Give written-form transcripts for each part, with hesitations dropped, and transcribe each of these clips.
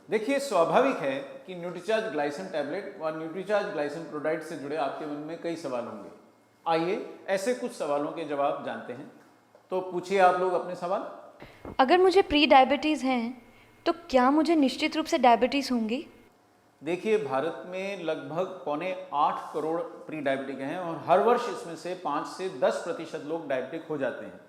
देखिए, स्वाभाविक है कि न्यूट्रीचार्ज ग्लाइसिन टैबलेट और न्यूट्रीचार्ज ग्लाइसिन प्रोडाक्ट से जुड़े आपके मन में कई सवाल होंगे। आइए ऐसे कुछ सवालों के जवाब जानते हैं। तो पूछिए आप लोग अपने सवाल। अगर मुझे प्री डायबिटीज़ हैं तो क्या मुझे निश्चित रूप से डायबिटीज़ होंगी? देखिए, भारत में लगभग 7.25 करोड़ प्री डायबिटिक हैं और हर वर्ष इसमें से 5 से 10% लोग डायबिटिक हो जाते हैं।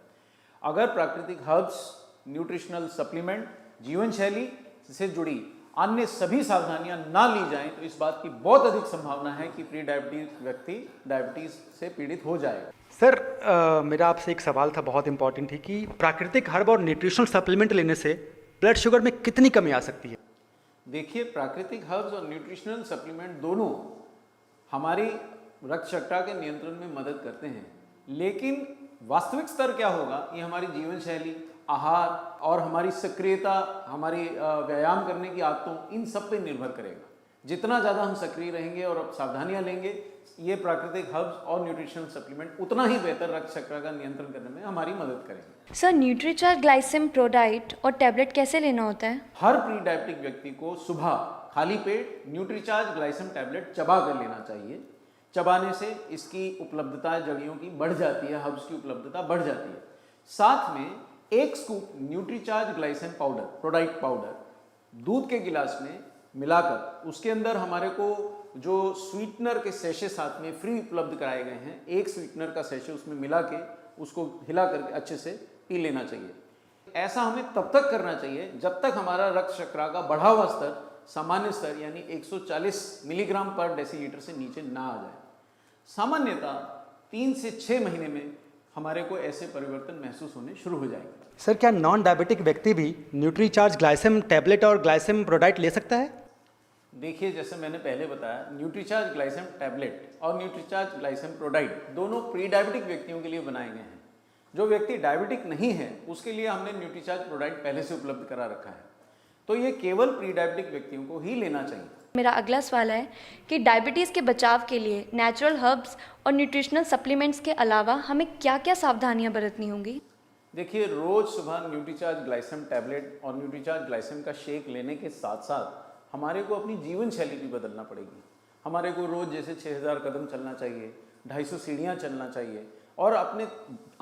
अगर प्राकृतिक हर्ब्स, न्यूट्रिशनल सप्लीमेंट, जीवन शैली से जुड़ी अन्य सभी सावधानियां ना ली जाएं तो इस बात की बहुत अधिक संभावना है कि प्री डायबिटीज व्यक्ति डायबिटीज से पीड़ित हो जाएगा। सर मेरा आपसे एक सवाल था, बहुत इंपॉर्टेंट थी कि प्राकृतिक हर्ब और न्यूट्रिशनल सप्लीमेंट लेने से ब्लड शुगर में कितनी कमी आ सकती है? देखिए, प्राकृतिक हर्ब्स और न्यूट्रिशनल सप्लीमेंट दोनों हमारी रक्त शर्करा के नियंत्रण में मदद करते हैं, लेकिन वास्तविक स्तर क्या होगा ये हमारी जीवन शैली, आहार और हमारी सक्रियता, हमारी व्यायाम करने की आदतों, इन सब पे निर्भर करेगा। जितना ज़्यादा हम सक्रिय रहेंगे और अब सावधानियां लेंगे, ये प्राकृतिक हर्ब्स और न्यूट्रिशनल सप्लीमेंट उतना ही बेहतर रक्त शर्करा का नियंत्रण करने में हमारी मदद करेंगे। सर, न्यूट्रीचार्ज ग्लाइसिम प्रोडाक्ट और टैबलेट कैसे लेना होता है? हर प्री डायबिटिक व्यक्ति को सुबह खाली पेट न्यूट्रीचार्ज ग्लाइसिम टैबलेट चबा कर लेना चाहिए। चबाने से इसकी उपलब्धता जड़ियों की बढ़ जाती है, हर्ब्स की उपलब्धता बढ़ जाती है। साथ में 1 scoop Nutricharge glycine powder, product powder, दूध के गिलास में मिलाकर उसके अंदर हमारे को जो स्वीटनर के सेशे साथ में फ्री उपलब्ध कराए गए हैं, 1 स्वीटनर का सेशे उसमें मिला के उसको हिला करके अच्छे से पी लेना चाहिए। ऐसा हमें तब तक करना चाहिए जब तक हमारा रक्त शर्करा का बढ़ा हुआ स्तर, सामान्य स्तर यानी 140 मिलीग्राम पर डेसीलीटर से नीचे ना आ जाए। सामान्यतः 3 से 6 महीने में हमारे को ऐसे परिवर्तन महसूस होने शुरू हो जाएंगे। सर, क्या नॉन डायबिटिक व्यक्ति भी न्यूट्रीचार्ज ग्लाइसिम टैबलेट और ग्लाइसिम प्रोडाक्ट ले सकता है? देखिए, जैसे मैंने पहले बताया, न्यूट्रीचार्ज ग्लाइसिम टैबलेट और न्यूट्रीचार्ज ग्लाइसिम प्रोडाक्ट दोनों प्री डायबिटिक व्यक्तियों के लिए बनाए गए हैं। जो व्यक्ति डायबिटिक नहीं है उसके लिए हमने न्यूट्रीचार्ज प्रोडाक्ट पहले से उपलब्ध करा रखा है, तो ये केवल प्री डायबिटिक व्यक्तियों को ही लेना चाहिए। मेरा अगला सवाल है कि डायबिटीज़ के बचाव के लिए नेचुरल हर्ब्स और न्यूट्रिशनल सप्लीमेंट्स के अलावा हमें क्या क्या सावधानियां बरतनी होंगी? देखिए, रोज सुबह न्यूट्रीचार्ज ग्लाइसिम टैबलेट और न्यूट्रीचार्ज ग्लाइसिम का शेक लेने के साथ साथ हमारे को अपनी जीवन शैली भी बदलना पड़ेगी। हमारे को रोज जैसे 6000 कदम चलना चाहिए, 250 सीढ़ियाँ चलना चाहिए और अपने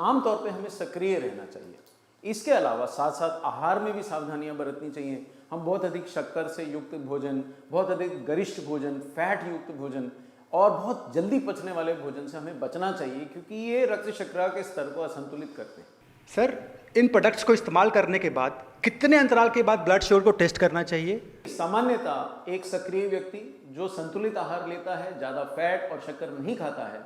आमतौर पे हमें सक्रिय रहना चाहिए। इसके अलावा साथ साथ आहार में भी सावधानियां बरतनी चाहिए। हम बहुत अधिक शक्कर से युक्त भोजन, बहुत अधिक गरिष्ठ भोजन, फैट युक्त भोजन और बहुत जल्दी पचने वाले भोजन से हमें बचना चाहिए, क्योंकि ये रक्त शर्करा के स्तर को असंतुलित करते हैं। सर, इन प्रोडक्ट्स को इस्तेमाल करने के बाद कितने अंतराल के बाद ब्लड शुगर को टेस्ट करना चाहिए? सामान्यतः एक सक्रिय व्यक्ति जो संतुलित आहार लेता है, ज़्यादा फैट और शक्कर नहीं खाता है,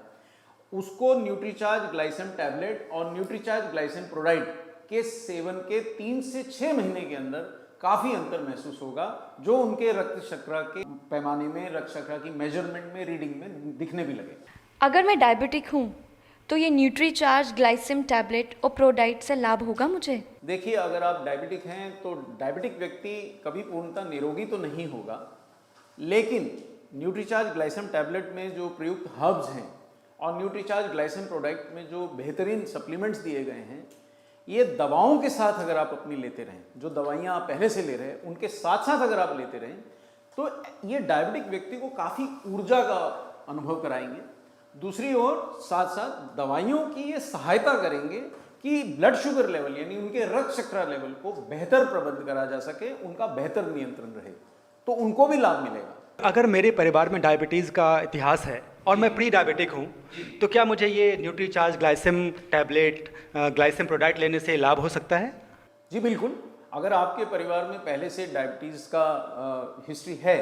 उसको न्यूट्रीचार्ज ग्लाइसिम टैबलेट और न्यूट्रीचार्ज ग्लाइसिम प्रोडाक्ट के सेवन के 3 से 6 महीने के अंदर काफ़ी अंतर महसूस होगा, जो उनके रक्त शर्करा के पैमाने में, रक्त शर्करा की मेजरमेंट में, रीडिंग में दिखने भी लगे। अगर मैं डायबिटिक हूँ तो ये न्यूट्रीचार्ज ग्लाइसिम टैबलेट और प्रोडाक्ट से लाभ होगा मुझे? देखिए, अगर आप डायबिटिक हैं तो डायबिटिक व्यक्ति कभी पूर्णतः निरोगी तो नहीं होगा, लेकिन न्यूट्रीचार्ज ग्लाइसिम टैबलेट में जो प्रयुक्त हर्ब्स हैं और न्यूट्रीचार्ज ग्लाइसिम प्रोडक्ट में जो बेहतरीन सप्लीमेंट्स दिए गए हैं, ये दवाओं के साथ अगर आप अपनी लेते रहें, जो दवाइयाँ आप पहले से ले रहे हैं उनके साथ साथ अगर आप लेते रहें, तो ये डायबिटिक व्यक्ति को काफ़ी ऊर्जा का अनुभव कराएंगे। दूसरी ओर साथ साथ दवाइयों की ये सहायता करेंगे कि ब्लड शुगर लेवल यानी उनके रक्त शर्करा लेवल को बेहतर प्रबंध करा जा सके, उनका बेहतर नियंत्रण रहे, तो उनको भी लाभ मिलेगा। अगर मेरे परिवार में डायबिटीज़ का इतिहास है और मैं प्री डायबिटिक हूँ, तो क्या मुझे ये न्यूट्रीचार्ज ग्लाइसिम टैबलेट, ग्लाइसिम प्रोडक्ट लेने से लाभ हो सकता है? जी बिल्कुल। अगर आपके परिवार में पहले से डायबिटीज़ का हिस्ट्री है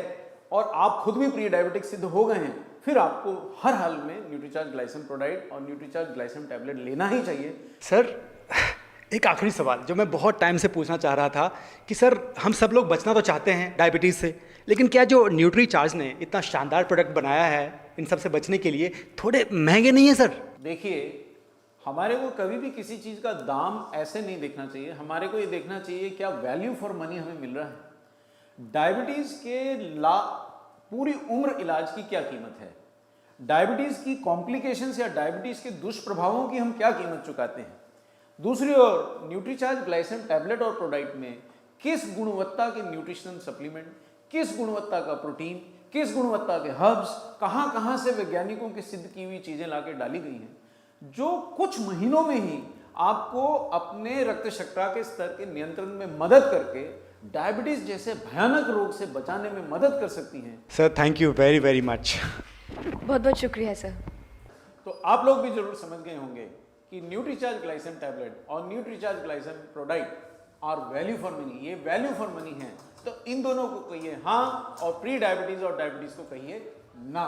और आप खुद भी प्री डायबिटिक सिद्ध हो गए हैं, फिर आपको हर हाल में न्यूट्रीचार्ज ग्लाइसिम प्रोडाक्ट और न्यूट्रीचार्ज ग्लाइसिम टैबलेट लेना ही चाहिए। सर, एक आखिरी सवाल जो मैं बहुत टाइम से पूछना चाह रहा था कि सर, हम सब लोग बचना तो चाहते हैं डायबिटीज़ से, लेकिन क्या जो न्यूट्रीचार्ज ने इतना शानदार प्रोडक्ट बनाया है इन सब से बचने के लिए, थोड़े महंगे नहीं है सर? देखिए, हमारे को कभी भी किसी चीज़ का दाम ऐसे नहीं देखना चाहिए। हमारे को ये देखना चाहिए क्या वैल्यू फॉर मनी हमें मिल रहा है। डायबिटीज़ के पूरी उम्र इलाज की क्या कीमत है, डायबिटीज़ की कॉम्प्लिकेशंस या डायबिटीज़ के दुष्प्रभावों की हम क्या कीमत चुकाते हैं। दूसरी ओर न्यूट्रीचार्ज ग्लाइसिम टैबलेट और प्रोडक्ट में किस गुणवत्ता के न्यूट्रिशनल सप्लीमेंट, किस गुणवत्ता का प्रोटीन, किस गुणवत्ता के हर्ब्स, कहां कहां से वैज्ञानिकों की सिद्ध की हुई चीजें लाके डाली गई हैं, जो कुछ महीनों में ही आपको अपने रक्त शर्करा के स्तर के नियंत्रण में मदद करके डायबिटीज जैसे भयानक रोग से बचाने में मदद कर सकती हैं। Sir thank you very very much. बहुत बहुत शुक्रिया सर। तो आप लोग भी जरूर समझ गए होंगे कि न्यूट्रीचार्ज ग्लाइसम टैबलेट और न्यूट्रीचार्ज ग्लाइसम प्रोडाइट और वैल्यू फॉर मनी, ये वैल्यू फॉर मनी है। तो इन दोनों को कहिए हाँ और प्री डायबिटीज और डायबिटीज को कहिए ना।